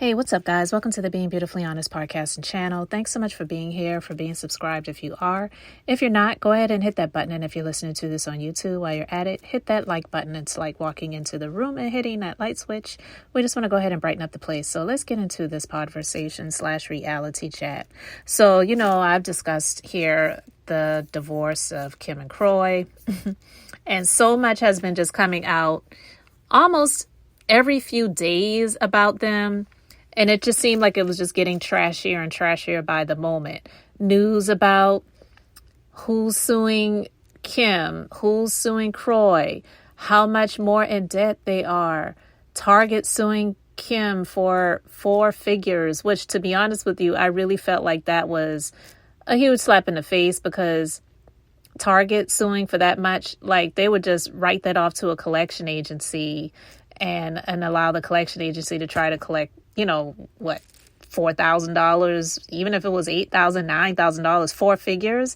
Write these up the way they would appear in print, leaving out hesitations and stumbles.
Hey, what's up, guys? Welcome to the Being Beautifully Honest podcast and channel. Thanks so much for being here, for being subscribed if you are. If you're not, go ahead and hit that button. And if you're listening to this on YouTube while you're at it, hit that like button. It's like walking into the room and hitting that light switch. We just want to go ahead and brighten up the place. So let's get into this conversation/reality chat. So, I've discussed here the divorce of Kim and Kroy, and so much has been just coming out almost every few days about them. And it just seemed like it was just getting trashier and trashier by the moment. News about who's suing Kim, who's suing Kroy, how much more in debt they are. Target suing Kim for 4 figures, which, to be honest with you, I really felt like that was a huge slap in the face, because Target suing for that much, like, they would just write that off to a collection agency and allow the collection agency to try to collect, $4,000, even if it was $8,000, $9,000, 4 figures,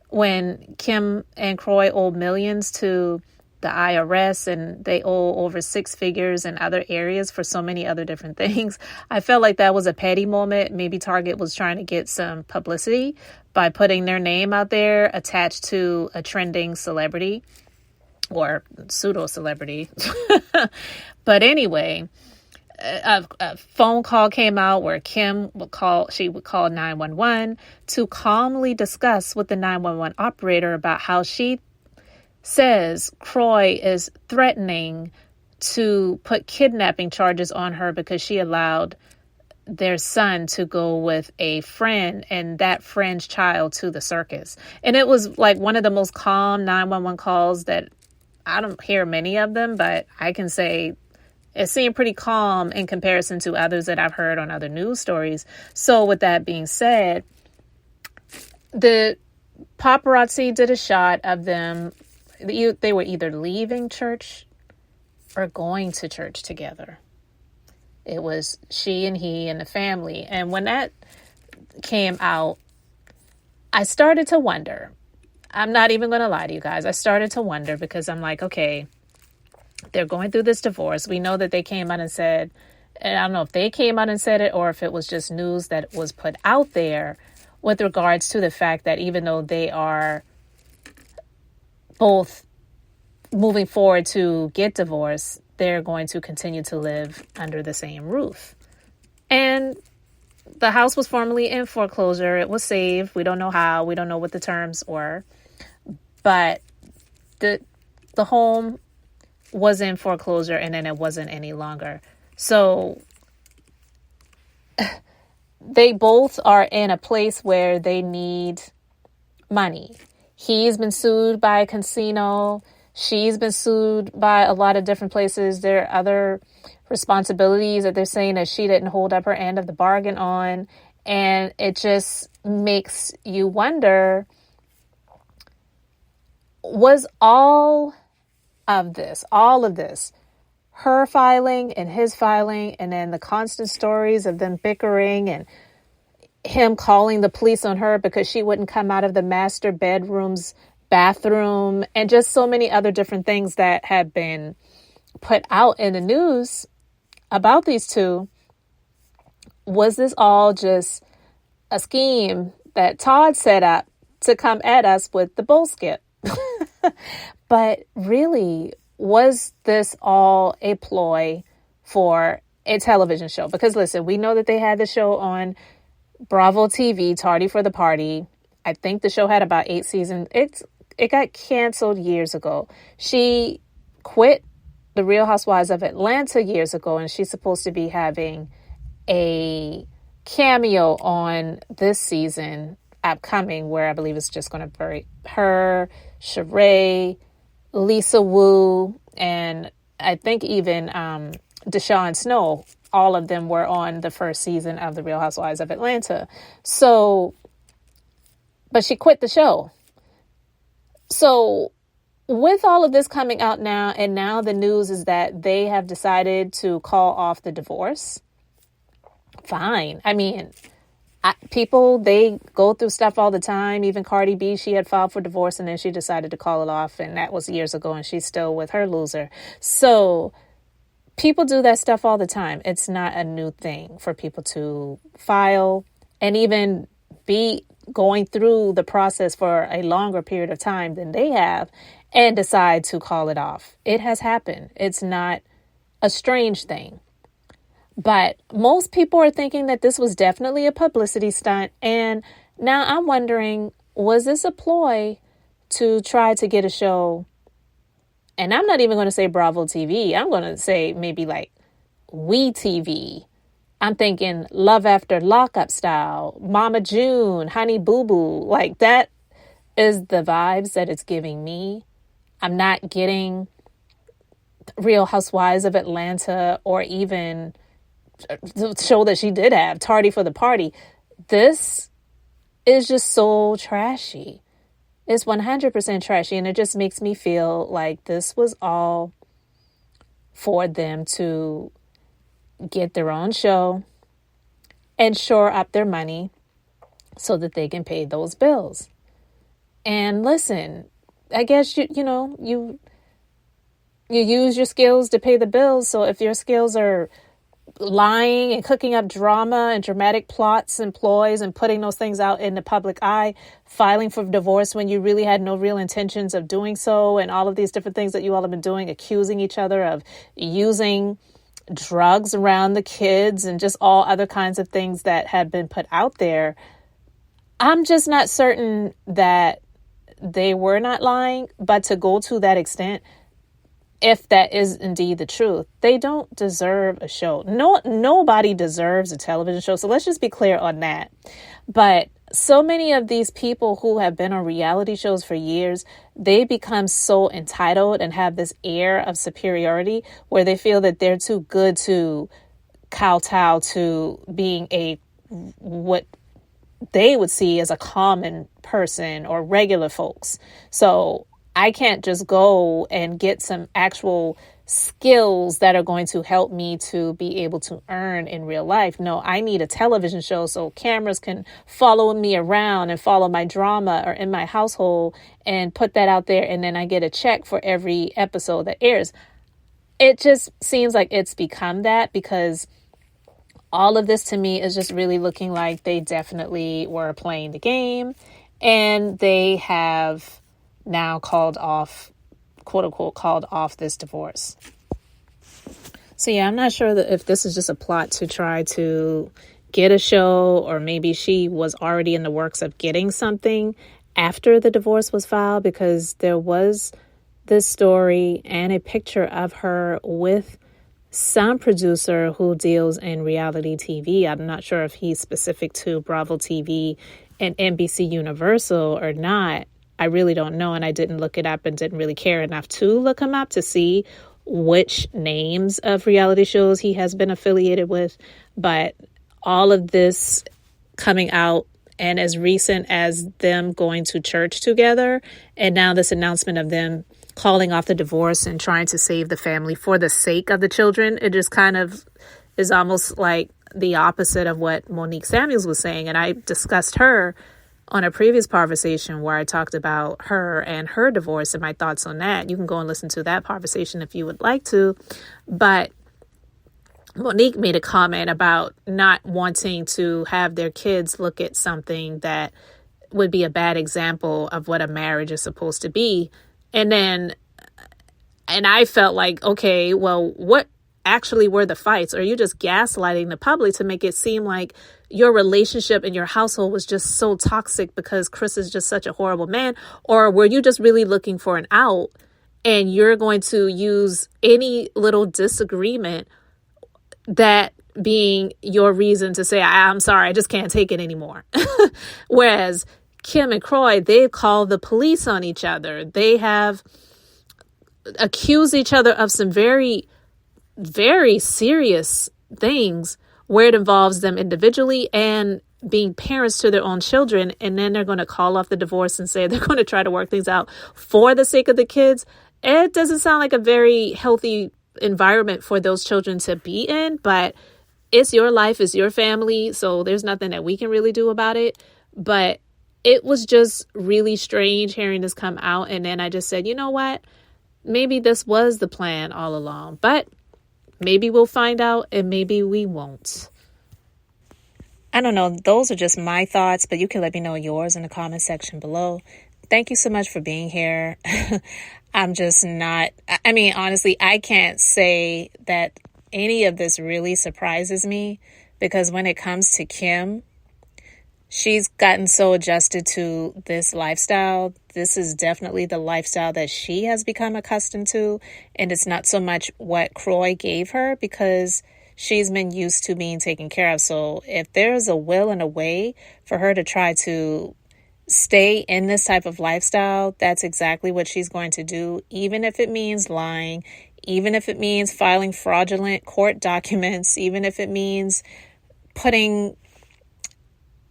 when Kim and Kroy owe millions to the IRS and they owe over 6 figures in other areas for so many other different things. I felt like that was a petty moment. Maybe Target was trying to get some publicity by putting their name out there attached to a trending celebrity or pseudo celebrity. But anyway, a phone call came out where Kim would call 911 to calmly discuss with the 911 operator about how she says Kroy is threatening to put kidnapping charges on her because she allowed their son to go with a friend and that friend's child to the circus. And it was like one of the most calm 911 calls that I don't hear many of them, but I can say it seemed pretty calm in comparison to others that I've heard on other news stories. So with that being said, the paparazzi did a shot of them. They were either leaving church or going to church together. It was she and he and the family. And when that came out, I started to wonder. I'm not even going to lie to you guys. I started to wonder, because I'm like, okay, they're going through this divorce. We know that they came out and said, and I don't know if they came out and said it or if it was just news that was put out there with regards to the fact that even though they are both moving forward to get divorced, they're going to continue to live under the same roof. And the house was formerly in foreclosure. It was saved. We don't know how. We don't know what the terms were. But the home was in foreclosure, and then it wasn't any longer. So they both are in a place where they need money. He's been sued by a casino. She's been sued by a lot of different places. There are other responsibilities that they're saying that she didn't hold up her end of the bargain on. And it just makes you wonder, was all of this, her filing and his filing, and then the constant stories of them bickering and him calling the police on her because she wouldn't come out of the master bedroom's bathroom, and just so many other different things that have been put out in the news about these two. Was this all just a scheme that Todd set up to come at us with the bull skip? But really, was this all a ploy for a television show? Because listen, we know that they had the show on Bravo TV, Tardy for the Party. I think the show had about 8 seasons. It got canceled years ago. She quit the Real Housewives of Atlanta years ago, and she's supposed to be having a cameo on this season upcoming, where I believe it's just going to be her, Sheree, Lisa Wu, and I think even Deshaun Snow. All of them were on the first season of the Real Housewives of Atlanta. So, but she quit the show. So with all of this coming out now, and now the news is that they have decided to call off the divorce. Fine. I mean, people, they go through stuff all the time. Even Cardi B, she had filed for divorce and then she decided to call it off. And that was years ago, and she's still with her loser. So people do that stuff all the time. It's not a new thing for people to file and even be going through the process for a longer period of time than they have and decide to call it off. It has happened. It's not a strange thing. But most people are thinking that this was definitely a publicity stunt. And now I'm wondering, was this a ploy to try to get a show? And I'm not even going to say Bravo TV. I'm going to say maybe like We TV. I'm thinking Love After Lockup style, Mama June, Honey Boo Boo. Like, that is the vibes that it's giving me. I'm not getting Real Housewives of Atlanta or even the show that she did have, Tardy for the Party. This is just so trashy. It's 100% trashy. And it just makes me feel like this was all for them to get their own show and shore up their money so that they can pay those bills. And listen, I guess you use your skills to pay the bills. So if your skills are lying and cooking up drama and dramatic plots and ploys and putting those things out in the public eye, filing for divorce when you really had no real intentions of doing so, and all of these different things that you all have been doing, accusing each other of using drugs around the kids and just all other kinds of things that had been put out there. I'm just not certain that they were not lying, but to go to that extent, if that is indeed the truth, they don't deserve a show. Nobody deserves a television show. So let's just be clear on that. But so many of these people who have been on reality shows for years, they become so entitled and have this air of superiority where they feel that they're too good to kowtow to being what they would see as a common person or regular folks. So I can't just go and get some actual skills that are going to help me to be able to earn in real life. No, I need a television show so cameras can follow me around and follow my drama or in my household and put that out there. And then I get a check for every episode that airs. It just seems like it's become that, because all of this to me is just really looking like they definitely were playing the game, and they have now called off, quote unquote, called off this divorce. So yeah, I'm not sure that if this is just a plot to try to get a show, or maybe she was already in the works of getting something after the divorce was filed, because there was this story and a picture of her with some producer who deals in reality TV. I'm not sure if he's specific to Bravo TV and NBC Universal or not. I really don't know, and I didn't look it up and didn't really care enough to look him up to see which names of reality shows he has been affiliated with. But all of this coming out, and as recent as them going to church together, and now this announcement of them calling off the divorce and trying to save the family for the sake of the children, it just kind of is almost like the opposite of what Monique Samuels was saying. And I discussed her on a previous conversation where I talked about her and her divorce and my thoughts on that. You can go and listen to that conversation if you would like to. But Monique made a comment about not wanting to have their kids look at something that would be a bad example of what a marriage is supposed to be. And I felt like, okay, well, what actually were the fights? Or are you just gaslighting the public to make it seem like your relationship and your household was just so toxic because Chris is just such a horrible man? Or were you just really looking for an out, and you're going to use any little disagreement that being your reason to say, I'm sorry, I just can't take it anymore? Whereas Kim and Kroy, they've called the police on each other. They have accused each other of some very, very serious things where it involves them individually and being parents to their own children. And then they're going to call off the divorce and say they're going to try to work things out for the sake of the kids. It doesn't sound like a very healthy environment for those children to be in, but it's your life, it's your family. So there's nothing that we can really do about it. But it was just really strange hearing this come out. And then I just said, you know what? Maybe this was the plan all along. But Maybe we'll find out and maybe we won't. I don't know. Those are just my thoughts, but you can let me know yours in the comment section below. Thank you so much for being here. I'm just not, I mean, honestly, I can't say that any of this really surprises me, because when it comes to Kim, she's gotten so adjusted to this lifestyle. This is definitely the lifestyle that she has become accustomed to. And it's not so much what Kroy gave her, because she's been used to being taken care of. So if there's a will and a way for her to try to stay in this type of lifestyle, that's exactly what she's going to do, even if it means lying, even if it means filing fraudulent court documents, even if it means putting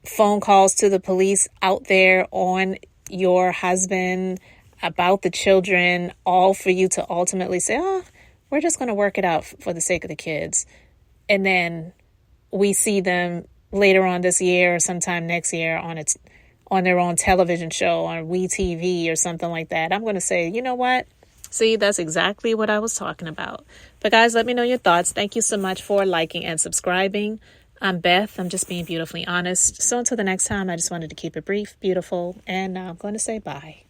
phone calls to the police out there on your husband about the children, all for you to ultimately say, oh, we're just going to work it out for the sake of the kids. And then we see them later on this year or sometime next year on their own television show on WeTV or something like that. I'm going to say, you know what? See, that's exactly what I was talking about. But guys, let me know your thoughts. Thank you so much for liking and subscribing. I'm Beth. I'm just being beautifully honest. So until the next time, I just wanted to keep it brief, beautiful, and I'm going to say bye.